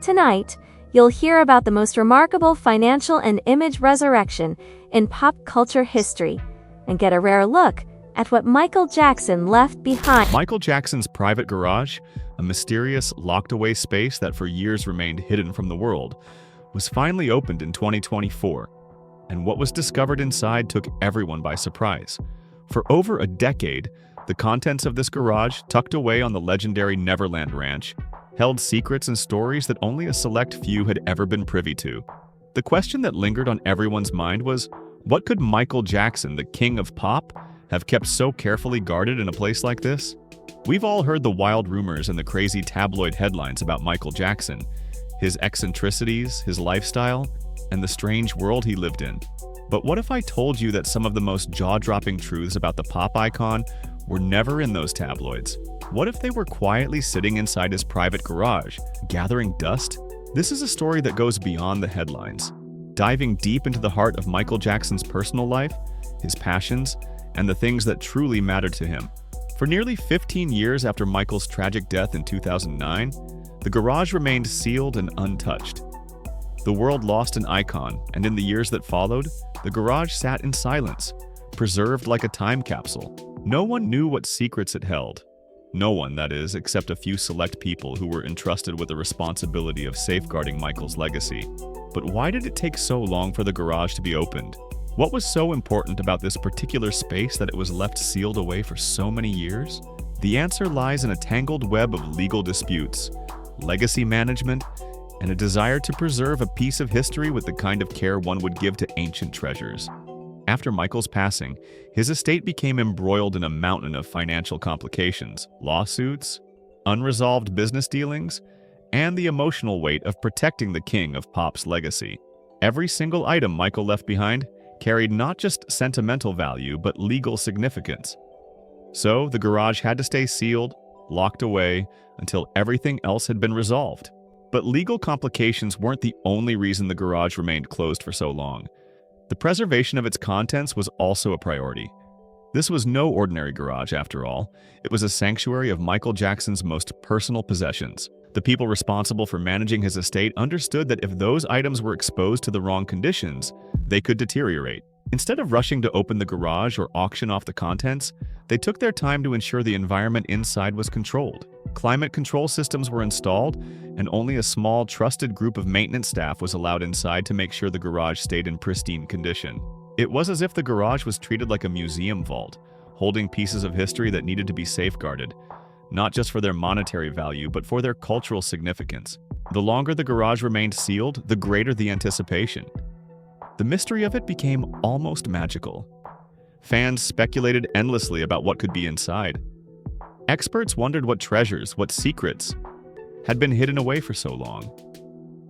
Tonight, you'll hear about the most remarkable financial and image resurrection in pop culture history, and get a rare look at what Michael Jackson left behind. Michael Jackson's private garage, a mysterious, locked-away space that for years remained hidden from the world, was finally opened in 2024, and what was discovered inside took everyone by surprise. For over a decade, the contents of this garage, tucked away on the legendary Neverland Ranch, held secrets and stories that only a select few had ever been privy to. The question that lingered on everyone's mind was, what could Michael Jackson, the king of pop, have kept so carefully guarded in a place like this? We've all heard the wild rumors and the crazy tabloid headlines about Michael Jackson, his eccentricities, his lifestyle, and the strange world he lived in. But what if I told you that some of the most jaw-dropping truths about the pop icon were never in those tabloids? What if they were quietly sitting inside his private garage, gathering dust? This is a story that goes beyond the headlines, diving deep into the heart of Michael Jackson's personal life, his passions, and the things that truly mattered to him. For nearly 15 years after Michael's tragic death in 2009, the garage remained sealed and untouched. The world lost an icon, and in the years that followed, the garage sat in silence, preserved like a time capsule. No one knew what secrets it held. No one, that is, except a few select people who were entrusted with the responsibility of safeguarding Michael's legacy. But why did it take so long for the garage to be opened? What was so important about this particular space that it was left sealed away for so many years? The answer lies in a tangled web of legal disputes, legacy management, and a desire to preserve a piece of history with the kind of care one would give to ancient treasures. After Michael's passing, his estate became embroiled in a mountain of financial complications, lawsuits, unresolved business dealings, and the emotional weight of protecting the king of pop's legacy. Every single item Michael left behind carried not just sentimental value, but legal significance. So, the garage had to stay sealed, locked away, until everything else had been resolved. But legal complications weren't the only reason the garage remained closed for so long. The preservation of its contents was also a priority. This was no ordinary garage, after all. It was a sanctuary of Michael Jackson's most personal possessions. The people responsible for managing his estate understood that if those items were exposed to the wrong conditions, they could deteriorate. Instead of rushing to open the garage or auction off the contents, they took their time to ensure the environment inside was controlled. Climate control systems were installed, and only a small, trusted group of maintenance staff was allowed inside to make sure the garage stayed in pristine condition. It was as if the garage was treated like a museum vault, holding pieces of history that needed to be safeguarded, not just for their monetary value, but for their cultural significance. The longer the garage remained sealed, the greater the anticipation. The mystery of it became almost magical. Fans speculated endlessly about what could be inside. Experts wondered what treasures, what secrets, had been hidden away for so long.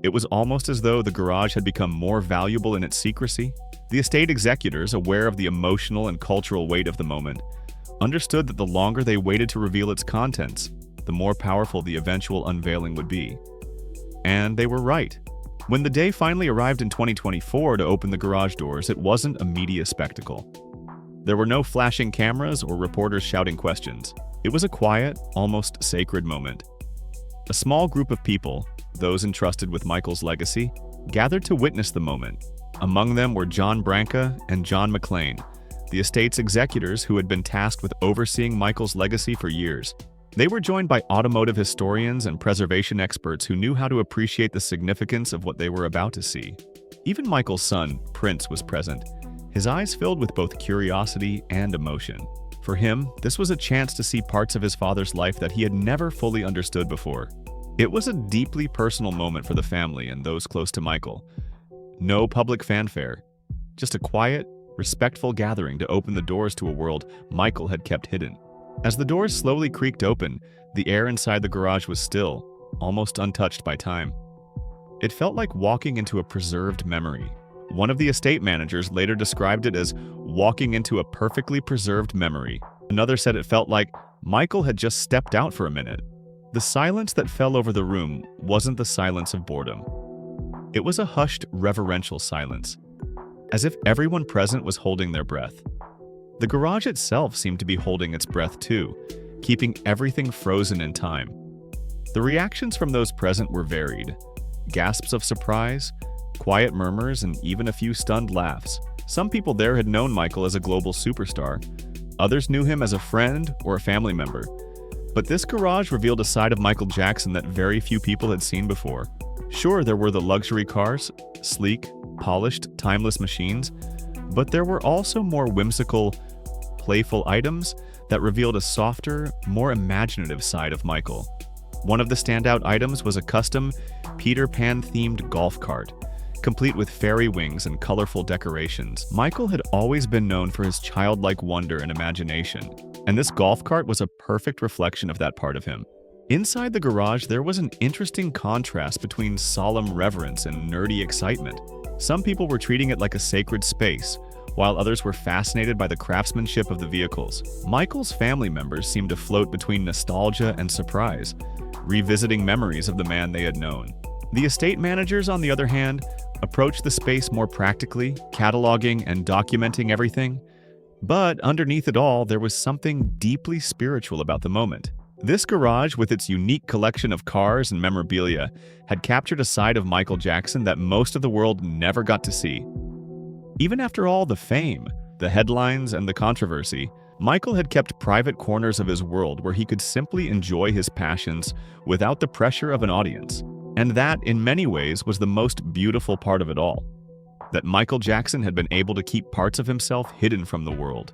It was almost as though the garage had become more valuable in its secrecy. The estate executors, aware of the emotional and cultural weight of the moment, understood that the longer they waited to reveal its contents, the more powerful the eventual unveiling would be. And they were right. When the day finally arrived in 2024 to open the garage doors, it wasn't a media spectacle. There were no flashing cameras or reporters shouting questions. It was a quiet, almost sacred moment. A small group of people, those entrusted with Michael's legacy, gathered to witness the moment. Among them were John Branca and John McClane, the estate's executors who had been tasked with overseeing Michael's legacy for years. They were joined by automotive historians and preservation experts who knew how to appreciate the significance of what they were about to see. Even Michael's son, Prince, was present, his eyes filled with both curiosity and emotion. For him, this was a chance to see parts of his father's life that he had never fully understood before. It was a deeply personal moment for the family and those close to Michael. No public fanfare, just a quiet, respectful gathering to open the doors to a world Michael had kept hidden. As the doors slowly creaked open, the air inside the garage was still, almost untouched by time. It felt like walking into a preserved memory. One of the estate managers later described it as walking into a perfectly preserved memory. Another said it felt like Michael had just stepped out for a minute. The silence that fell over the room wasn't the silence of boredom. It was a hushed, reverential silence, as if everyone present was holding their breath. The garage itself seemed to be holding its breath too, keeping everything frozen in time. The reactions from those present were varied. gasps of surprise, quiet murmurs, and even a few stunned laughs. Some people there had known Michael as a global superstar. Others knew him as a friend or a family member. But this garage revealed a side of Michael Jackson that very few people had seen before. Sure, there were the luxury cars, sleek, polished, timeless machines, but there were also more whimsical, playful items that revealed a softer, more imaginative side of Michael. One of the standout items was a custom Peter Pan-themed golf cart, complete with fairy wings and colorful decorations. Michael had always been known for his childlike wonder and imagination, and this golf cart was a perfect reflection of that part of him. Inside the garage, there was an interesting contrast between solemn reverence and nerdy excitement. Some people were treating it like a sacred space, while others were fascinated by the craftsmanship of the vehicles. Michael's family members seemed to float between nostalgia and surprise, revisiting memories of the man they had known. The estate managers, on the other hand, approached the space more practically, cataloging and documenting everything. But underneath it all, there was something deeply spiritual about the moment. This garage, with its unique collection of cars and memorabilia, had captured a side of Michael Jackson that most of the world never got to see. Even after all the fame, the headlines, and the controversy, Michael had kept private corners of his world where he could simply enjoy his passions without the pressure of an audience. And that, in many ways, was the most beautiful part of it all. That Michael Jackson had been able to keep parts of himself hidden from the world.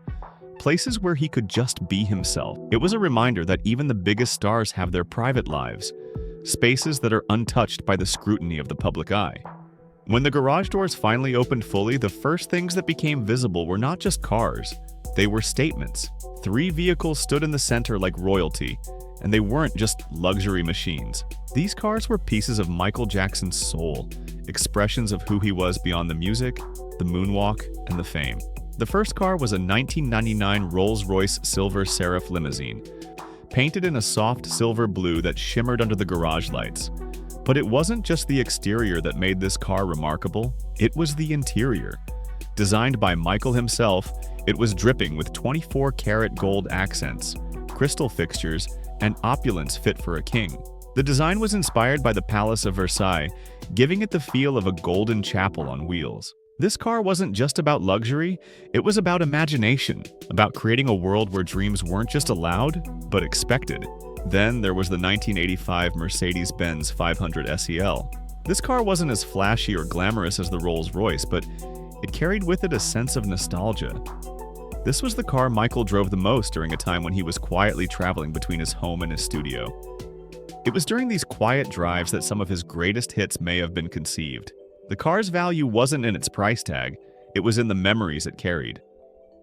Places where he could just be himself. It was a reminder that even the biggest stars have their private lives, spaces that are untouched by the scrutiny of the public eye. When the garage doors finally opened fully, the first things that became visible were not just cars. They were statements. 3 vehicles stood in the center like royalty, and they weren't just luxury machines. These cars were pieces of Michael Jackson's soul, expressions of who he was beyond the music, the moonwalk, and the fame. The first car was a 1999 Rolls-Royce Silver Seraph limousine, painted in a soft silver blue that shimmered under the garage lights. But it wasn't just the exterior that made this car remarkable, it was the interior. Designed by Michael himself, it was dripping with 24-karat gold accents, crystal fixtures, and opulence fit for a king. The design was inspired by the Palace of Versailles, giving it the feel of a golden chapel on wheels. This car wasn't just about luxury, it was about imagination, about creating a world where dreams weren't just allowed, but expected. Then there was the 1985 Mercedes-Benz 500 SEL. This car wasn't as flashy or glamorous as the Rolls-Royce, but it carried with it a sense of nostalgia. This was the car Michael drove the most during a time when he was quietly traveling between his home and his studio. It was during these quiet drives that some of his greatest hits may have been conceived. The car's value wasn't in its price tag, it was in the memories it carried.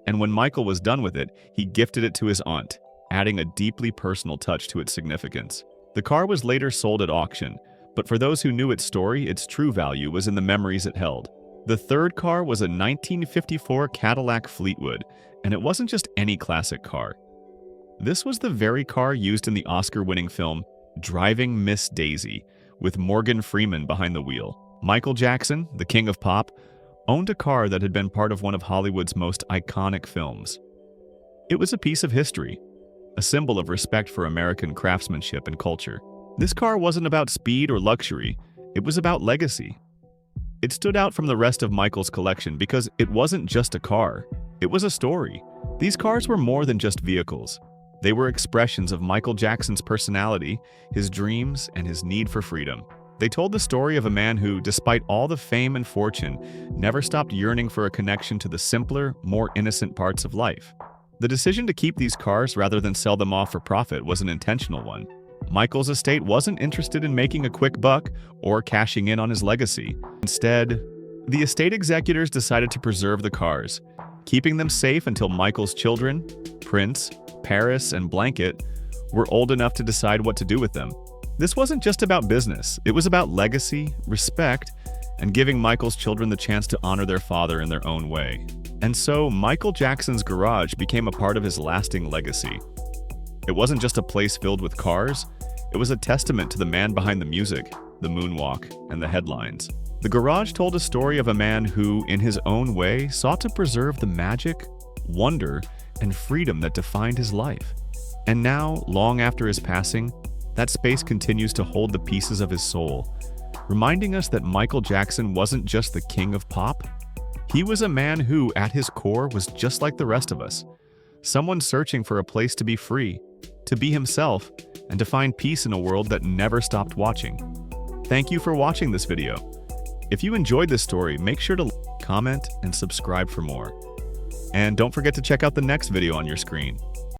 And when Michael was done with it, he gifted it to his aunt, adding a deeply personal touch to its significance. The car was later sold at auction, but for those who knew its story, its true value was in the memories it held. The third car was a 1954 Cadillac Fleetwood, and it wasn't just any classic car. This was the very car used in the Oscar-winning film Driving Miss Daisy, with Morgan Freeman behind the wheel. Michael Jackson, the king of pop, owned a car that had been part of one of Hollywood's most iconic films. It was a piece of history, a symbol of respect for American craftsmanship and culture. This car wasn't about speed or luxury, it was about legacy. It stood out from the rest of Michael's collection because it wasn't just a car, it was a story. These cars were more than just vehicles. They were expressions of Michael Jackson's personality, his dreams, and his need for freedom. They told the story of a man who, despite all the fame and fortune, never stopped yearning for a connection to the simpler, more innocent parts of life. The decision to keep these cars rather than sell them off for profit was an intentional one. Michael's estate wasn't interested in making a quick buck or cashing in on his legacy. Instead, the estate executors decided to preserve the cars, keeping them safe until Michael's children, Prince, Paris, and Blanket, were old enough to decide what to do with them. This wasn't just about business, it was about legacy, respect, and giving Michael's children the chance to honor their father in their own way. And so, Michael Jackson's garage became a part of his lasting legacy. It wasn't just a place filled with cars, it was a testament to the man behind the music, the moonwalk, and the headlines. The garage told a story of a man who, in his own way, sought to preserve the magic, wonder, and freedom that defined his life. And now, long after his passing, that space continues to hold the pieces of his soul, reminding us that Michael Jackson wasn't just the king of pop. He was a man who, at his core, was just like the rest of us. Someone searching for a place to be free, to be himself, and to find peace in a world that never stopped watching. Thank you for watching this video. If you enjoyed this story, make sure to comment and subscribe for more. And don't forget to check out the next video on your screen.